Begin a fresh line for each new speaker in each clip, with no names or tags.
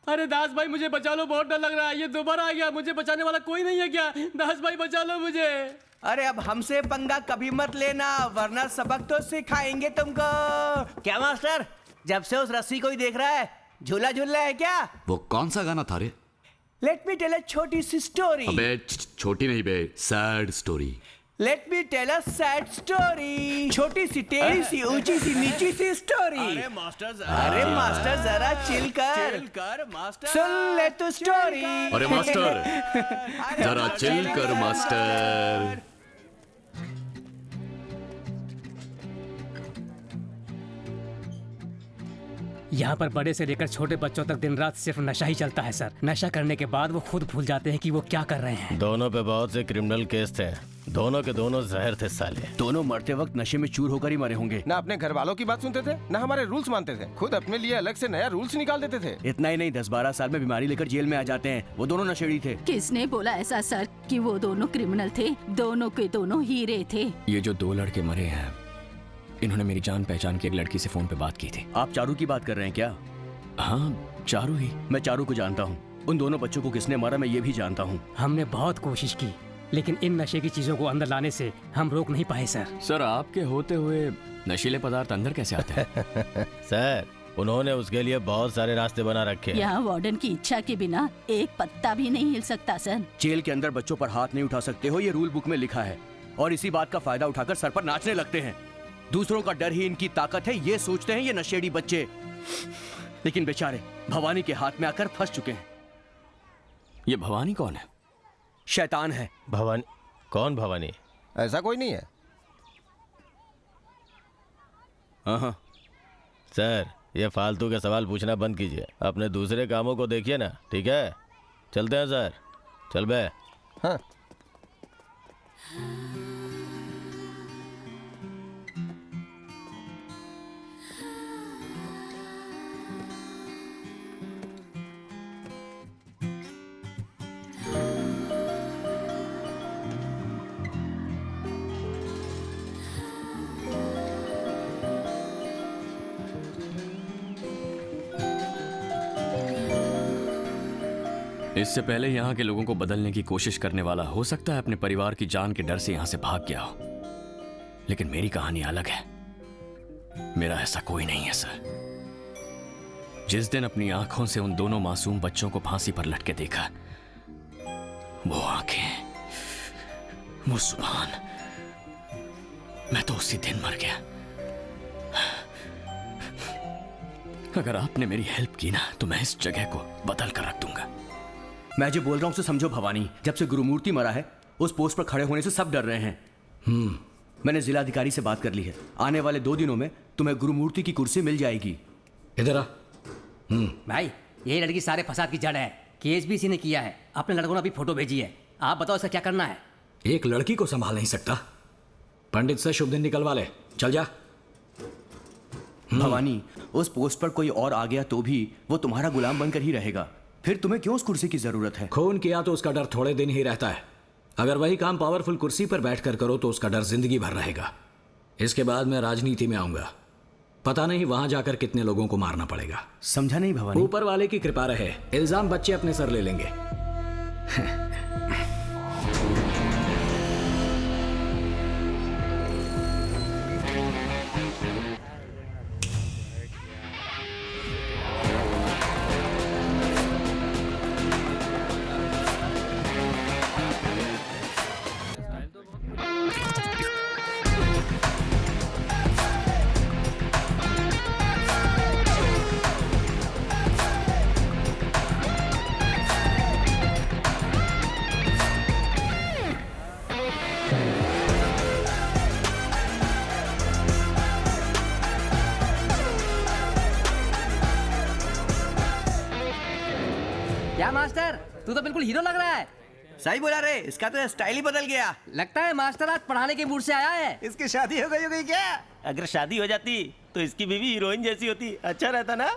अरे दास भाई मुझे बचा लो, बहुत डर लग रहा है। ये दोबारा आ गया, मुझे बचाने वाला कोई नहीं है क्या? दास भाई बचा लो मुझे।
अरे अब हमसे पंगा कभी मत लेना, वरना सबक तो सिखाएंगे तुमको। क्या मास्टर, जब से उस रस्सी को ही देख रहा है, झूला झूल रहा है क्या?
वो कौन सा गाना था रे?
लेट मी टेल अ छोटी सी स्टोरी।
अबे छोटी नहीं बे, sad story.
Let me tell a sad story. छोटी सी टेढ़ी सी ऊंची सी नीची सी स्टोरी। अरे मास्टर जरा चिल कर मास्टर, सुन ले तू स्टोरी।
अरे मास्टर जरा चिल कर मास्टर।
यहाँ पर बड़े से लेकर छोटे बच्चों तक दिन रात सिर्फ नशा ही चलता है सर। नशा करने के बाद वो खुद भूल जाते हैं कि वो क्या कर रहे हैं।
दोनों पे बहुत से क्रिमिनल केस थे, दोनों के दोनों जहर थे साले।
दोनों मरते वक्त नशे में चूर होकर ही मरे होंगे।
ना अपने घर वालों की बात सुनते थे, ना हमारे रूल्स मानते थे, खुद अपने लिए अलग से नया रूल्स निकाल देते थे।
इतना ही नहीं, 10-12 साल में बीमारी लेकर जेल में आ जाते हैं। वो दोनों नशेड़ी थे।
किसने बोला ऐसा सर कि वो दोनों क्रिमिनल थे? दोनों के दोनों हीरे थे।
ये जो 2 लड़के मरे हैं, इन्होंने मेरी जान पहचान की एक लड़की से फोन पे बात की थी।
आप चारू की बात कर रहे हैं क्या?
हाँ चारू ही।
मैं चारू को जानता हूँ। उन दोनों बच्चों को किसने मारा मैं ये भी जानता हूँ।
हमने बहुत कोशिश की, लेकिन इन नशे की चीजों को अंदर लाने से हम रोक नहीं पाए सर।
सर आपके होते हुए नशीले पदार्थ अंदर कैसे आते हैं?
सर उन्होंने उसके लिए बहुत सारे रास्ते बना रखे हैं।
यहाँ वार्डन की इच्छा के बिना एक पत्ता भी नहीं हिल सकता सर।
जेल के अंदर बच्चों पर हाथ नहीं उठा सकते हो, ये रूल बुक में लिखा है। और इसी बात का फायदा उठाकर सर पर नाचने लगते हैं। दूसरों का डर ही इनकी ताकत है, ये सोचते हैं ये नशेड़ी बच्चे। लेकिन बेचारे भवानी के हाथ में आकर फंस चुके हैं।
ये भवानी कौन है?
शैतान है।
भवानी? कौन भवानी?
ऐसा कोई नहीं है।
हाँ
सर ये फालतू के सवाल पूछना बंद कीजिए, अपने दूसरे कामों को देखिए ना। ठीक है चलते हैं सर, चल बे।
हाँ
इससे पहले यहाँ के लोगों को बदलने की कोशिश करने वाला हो सकता है अपने परिवार की जान के डर से यहाँ से भाग गया हो, लेकिन मेरी कहानी अलग है। मेरा ऐसा कोई नहीं है सर। जिस दिन अपनी आंखों से उन दोनों मासूम बच्चों को फांसी पर लटके देखा, वो आंखें, वो जुबान, मैं तो उसी दिन मर गया। अगर आपने मेरी हेल्प की ना तो मैं इस जगह को बदल कर रख दूंगा।
मैं जो बोल रहा हूँ उसे समझो भवानी। जब से गुरुमूर्ति मरा है, उस पोस्ट पर खड़े होने से सब डर रहे हैं। मैंने जिलाधिकारी से बात कर ली है। आने वाले 2 दिनों में तुम्हें गुरुमूर्ति की कुर्सी मिल जाएगी।
इधर आ।
भाई यही लड़की सारे फसाद की जड़ है। केस भी इसी ने किया है। अपने लड़कों ने अभी फोटो भेजी है। आप बताओ इसका क्या करना है?
एक लड़की को संभाल नहीं सकता? पंडित से शुभ दिन निकलवा ले, चल जा।
भवानी उस पोस्ट पर कोई और आ गया तो भी वो तुम्हारा गुलाम बनकर ही रहेगा। फिर तुम्हें क्यों उस कुर्सी की जरूरत है?
खून किया तो उसका डर थोड़े दिन ही रहता है। अगर वही काम पावरफुल कुर्सी पर बैठकर करो तो उसका डर जिंदगी भर रहेगा। इसके बाद मैं राजनीति में आऊंगा। पता नहीं वहां जाकर कितने लोगों को मारना पड़ेगा।
समझा नहीं भवानी?
ऊपर वाले की कृपा रहे, इल्जाम बच्चे अपने सर ले लेंगे।
क्या मास्टर, तू तो बिल्कुल हीरो लग रहा है।
सही बोला रे, इसका तो स्टाइल ही बदल गया।
लगता है मास्टर आज पढ़ाने के मूड से आया है।
इसकी शादी हो गई क्या?
अगर शादी हो जाती तो इसकी बीवी हीरोइन जैसी होती, अच्छा रहता ना।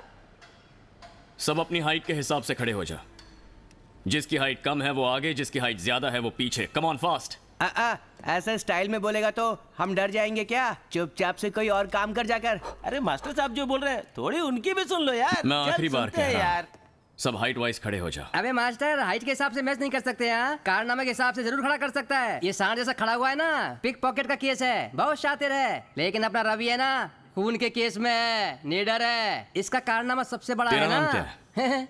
सब अपनी हाइट के हिसाब से खड़े हो जा। जिसकी हाइट कम है वो आगे, जिसकी हाइट ज्यादा है वो पीछे। Come on fast.
ऐसा स्टाइल में बोलेगा तो हम डर जाएंगे क्या? चुपचाप से कोई और काम कर जाकर।
अरे मास्टर साहब जो बोल रहे हैं थोड़ी उनकी भी सुन लो यार।
मैं आखिरी बार कह रहा हूं।
यार
सब हाइट वाइज खड़े हो जाओ।
अबे मास्टर, हाइट के हिसाब से मैच नहीं कर सकते हैं। कारनामे के हिसाब से जरूर खड़ा कर सकता है। ये सांड जैसा खड़ा हुआ है ना, पिक पॉकेट का केस है, बहुत शातिर है। लेकिन अपना रवि है ना, खून के केस में है, निडर है। इसका कारनामा सबसे बड़ा
तेरा
है ना।
नाम क्या है?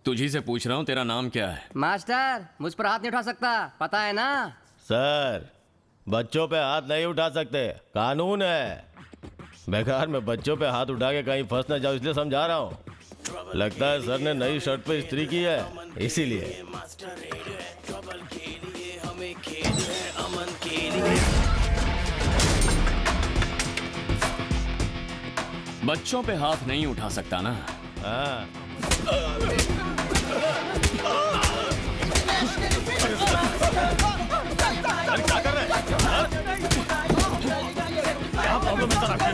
तुझी से पूछ रहा हूँ, तेरा नाम क्या है?
मास्टर, मुझ पर हाथ नहीं उठा सकता, पता है ना।
सर, बच्चों पे हाथ नहीं उठा सकते, कानून है। बेकार में बच्चों पे हाथ उठा के कहीं फंस न जाओ, इसलिए समझा रहा हूँ। लगता है सर ने नई शर्ट पे इस्त्री की है, इसीलिए।
बच्चों पे हाथ नहीं उठा सकता ना?
हाँ। अरे क्या कर रहे हैं? क्या प्रॉब्लम है सर आपकी?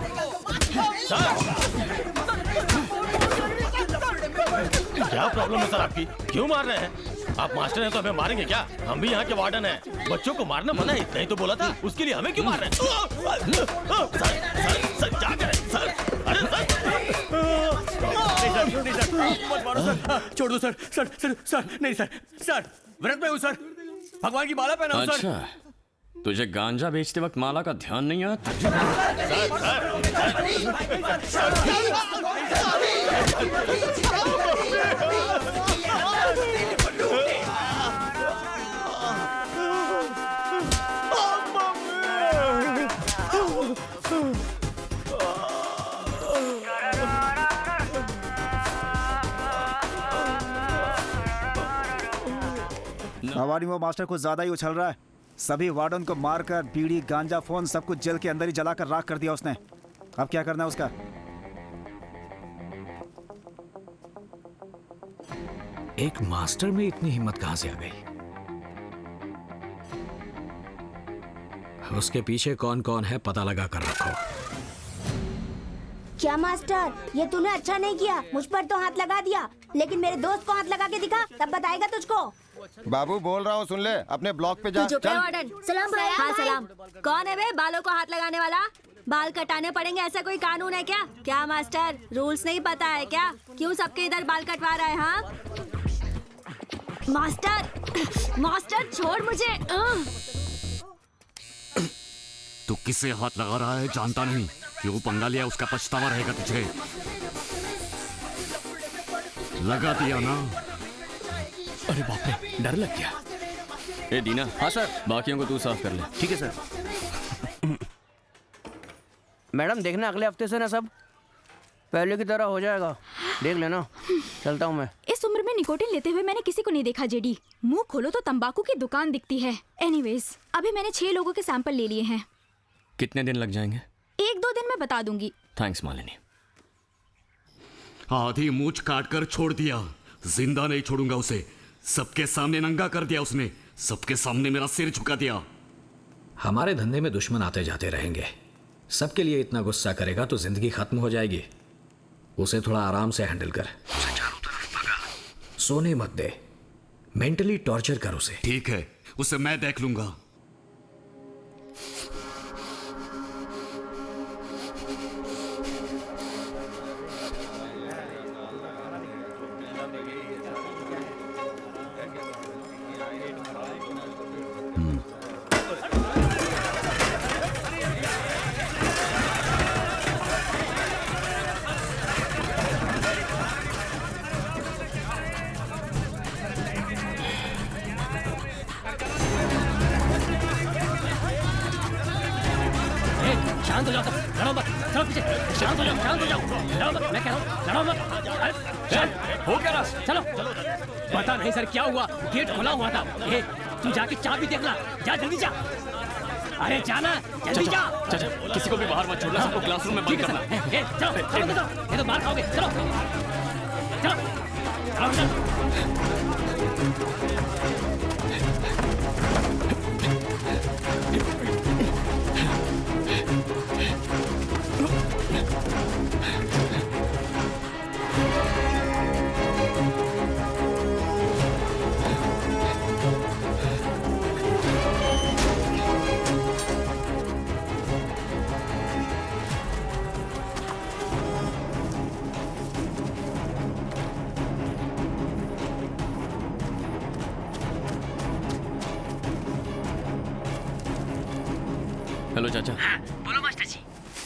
क्या प्रॉब्लम है सर आपकी? क्यों मार रहे हैं? आप मास्टर हैं तो हमें मारेंगे क्या? हम भी यहाँ के वार्डन हैं। बच्चों को मारना मना है, नहीं तो बोला था। उसके लिए हमें क्यों मार रहे हैं? सर क्या करें सर? अरे
मत मारो सर, छोड़ दो सर। सर नहीं सर, सर व्रत में हूँ सर, भगवान की माला पहना हूँ सर।
अच्छा, तुझे गांजा बेचते वक्त माला का ध्यान नहीं आता?
हमारी वो मास्टर कुछ ज्यादा ही उछल रहा है। सभी वार्डन को मारकर बीड़ी गांजा फोन सब कुछ जेल के अंदर ही जलाकर राख कर दिया उसने। अब क्या करना है उसका?
एक मास्टर में इतनी हिम्मत कहां से आ गई? उसके पीछे कौन कौन है पता लगा कर रखो।
क्या मास्टर, ये तूने अच्छा नहीं किया। मुझ पर तो हाथ लगा दिया, लेकिन मेरे दोस्त को हाथ लगा के दिखा, तब बताएगा तुझको।
बाबू बोल रहा हूँ, सुन ले, अपने ब्लॉक पे जा। चल।
सलाम भाई। हाँ सलाम। कौन है बे बालों को हाथ लगाने वाला? बाल कटाने पड़ेंगे ऐसा कोई कानून है क्या? क्या मास्टर, रूल्स नहीं पता है क्या? क्यों सबके इधर बाल कटवा रहा है? हाँ मास्टर, मास्टर छोड़ मुझे।
तू किससे हाथ लगा रहा है जानता नहीं? क्यों पंगा लिया, उसका पछतावा रहेगा तुझे। लगा दिया ना? अरे बाप रे, डर लग गया। ए दीना।
हाँ सर।
बाकियों को तू साफ कर ले।
ठीक है सर। मैडम देखना अगले हफ्ते से ना सब पहले की तरह हो जाएगा, देख लेना। चलता हूँ मैं।
इस उम्र में निकोटिन लेते हुए मैंने किसी को नहीं देखा जेडी। मुंह खोलो तो तंबाकू की दुकान दिखती है। एनीवेज, अभी मैंने 6 लोगों के सैंपल ले लिए हैं।
कितने दिन लग जाएंगे?
1-2 दिन में बता दूंगी।
थैंक्स मालिनी।
आधी मूंछ काट कर छोड़ दिया, जिंदा नहीं छोड़ूंगा उसे। सबके सामने नंगा कर दिया उसने, सबके सामने मेरा सिर झुका दिया।
हमारे धंधे में दुश्मन आते जाते रहेंगे। सबके लिए इतना गुस्सा करेगा तो जिंदगी खत्म हो जाएगी। उसे थोड़ा आराम से हैंडल कर। सोने मत दे, मेंटली टॉर्चर कर उसे।
ठीक है, उसे मैं देख लूंगा।
शांत हो जाओ, लड़ो मत, चलो पीछे। शांत हो जाओ, लड़ो मत, मैं कह रहा हूँ लड़ो मत।
हो क्या रहा?
चलो। पता नहीं सर क्या हुआ, गेट खुला हुआ था। तू जाके चाबी देखना, जा जल्दी जा। अरे जाना, जल्दी जा।
किसी को भी बाहर मत छोड़ना, सबको क्लासरूम में बंद करना।
चलो, ये तो बाहर खाओगे। चलो चलो चलो।
चाचा।
बोलो मास्टर जी।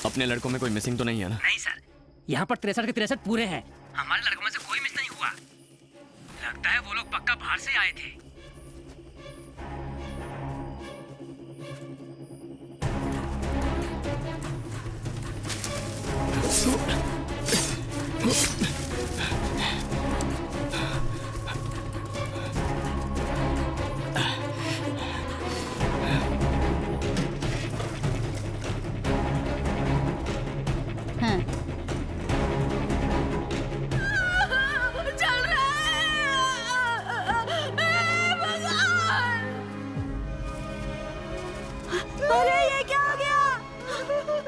अपने लड़कों में कोई मिसिंग तो नहीं है ना?
नहीं सर, यहाँ पर 63 के 63 पूरे हैं। हमारे लड़कों में से कोई मिस नहीं हुआ। लगता है वो लोग पक्का बाहर से आए थे।
हाँ।
चल रहा है। अरे ये क्या हो गया?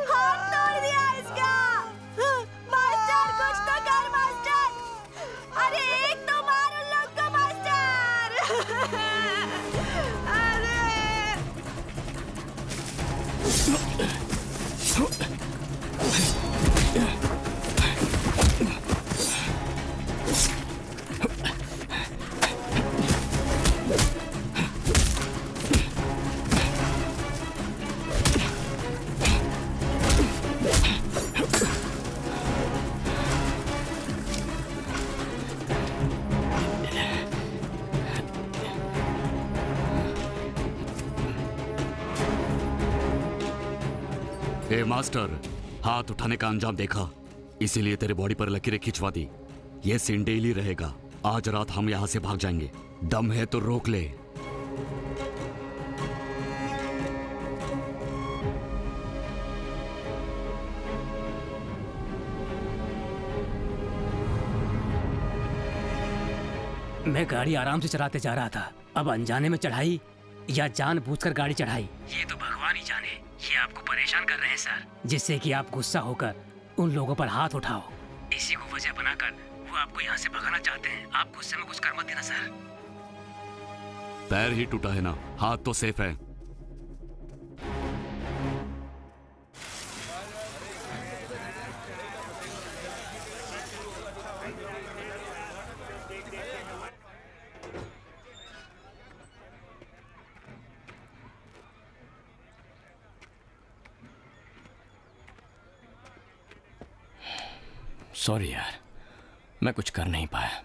हाथ तोड़ दिया इसका। मास्टर कुछ तो कर मास्टर। अरे एक तो मार उन लोग को मास्टर। अरे
ए मास्टर, हाथ उठाने का अंजाम देखा, इसीलिए तेरे बॉडी पर लकीरें खिंचवा दी। ये सीन डेली रहेगा। आज रात हम यहाँ से भाग जाएंगे। दम है तो रोक ले।
मैं गाड़ी आराम से चलाते जा रहा था, अब अनजाने में चढ़ाई या जानबूझकर गाड़ी चढ़ाई, ये तो भगवान ही जाने। ये आपको परेशान कर रहे हैं सर, जिससे कि आप गुस्सा होकर उन लोगों पर हाथ उठाओ। इसी को वजह बनाकर वो आपको यहाँ से भगाना चाहते हैं। आप गुस्से में कुछ कर मत देना सर।
पैर ही टूटा है ना, हाथ तो सेफ है।
सॉरी यार, मैं कुछ कर नहीं पाया।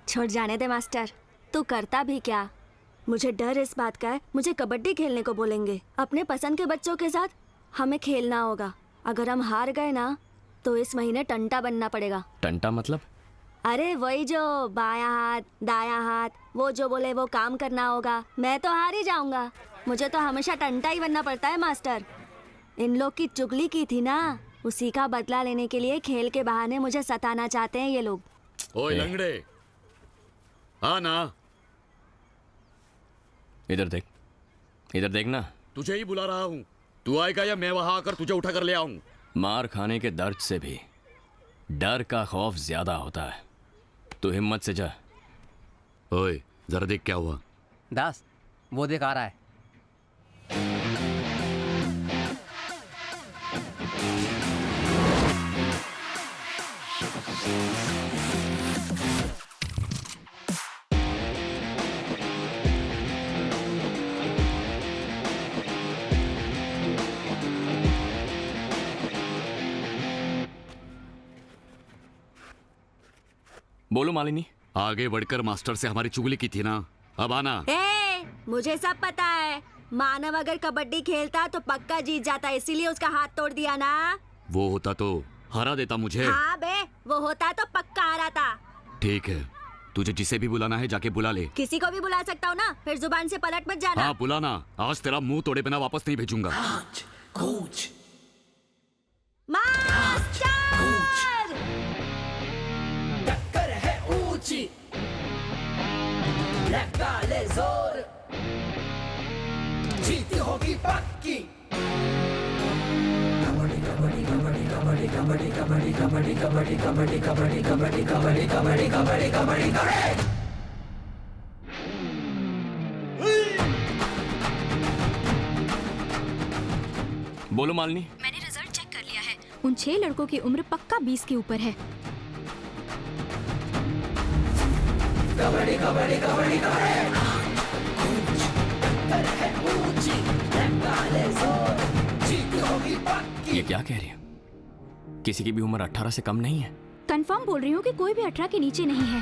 छोड़ जाने दे मास्टर, तू करता भी क्या। मुझे डर इस बात का है, मुझे कबड्डी खेलने को बोलेंगे। अपने पसंद के बच्चों के साथ हमें खेलना होगा। अगर हम हार गए ना तो इस महीने टंटा बनना पड़ेगा।
टंटा मतलब?
अरे वही जो बायां हाथ दायां हाथ, वो जो बोले वो काम करना होगा। मैं तो हार ही जाऊंगा। मुझे तो हमेशा टंटा ही बनना पड़ता है मास्टर। इन लोग की चुगली की थी ना, उसी का बदला लेने के लिए खेल के बहाने मुझे सताना चाहते हैं ये लोग।
ओए लंगड़े, आ ना।
इधर देख, इधर देखना।
तुझे ही बुला रहा हूँ। तू आएगा या मैं वहां आकर तुझे उठा कर ले आऊं?
मार खाने के दर्द से भी डर का खौफ ज्यादा होता है। तू हिम्मत से जा।
ओए जरा देख क्या हुआ।
दास, वो देख आ रहा है।
बोलो मालिनी।
आगे बढ़कर मास्टर से हमारी चुगली की थी ना, अब आना।
मुझे सब पता है। मानव अगर कबड्डी खेलता तो पक्का जीत जाता, इसीलिए उसका हाथ तोड़ दिया ना।
वो होता तो हरा देता मुझे।
हाँ बे, वो होता तो पक्का हराता।
ठीक है, तुझे जिसे भी बुलाना है जाके बुला ले।
किसी को भी बुला सकता हूँ ना, फिर जुबान से पलट मत जाना।
हाँ बुलाना, आज तेरा मुंह तोड़े बिना वापस नहीं भेजूंगा।
मास्टर!
टक्कर है ऊंची, लगता ले जोर, जीती होगी पक्की। कबड्डी कबड्डी कबड्डी कबड्डी कबड्डी कबड्डी कबड्डी कबड्डी कबड्डी कबड्डी कबड्डी कबड्डी कबड्डी कबड्डी कबड्डी कबड्डी।
बोलो मालिनी।
मैंने रिजल्ट चेक कर लिया है। उन 6 लड़कों की उम्र पक्का 20 के ऊपर है।
कबड्डी कबड्डी कबड्डी कबड्डी, टक्कर है ऊंची, लगता ले जोर, जीती
ये क्या कह रही हो? किसी की भी उम्र 18 से कम नहीं है?
कंफर्म बोल रही हूँ कि कोई भी 18 के नीचे नहीं है।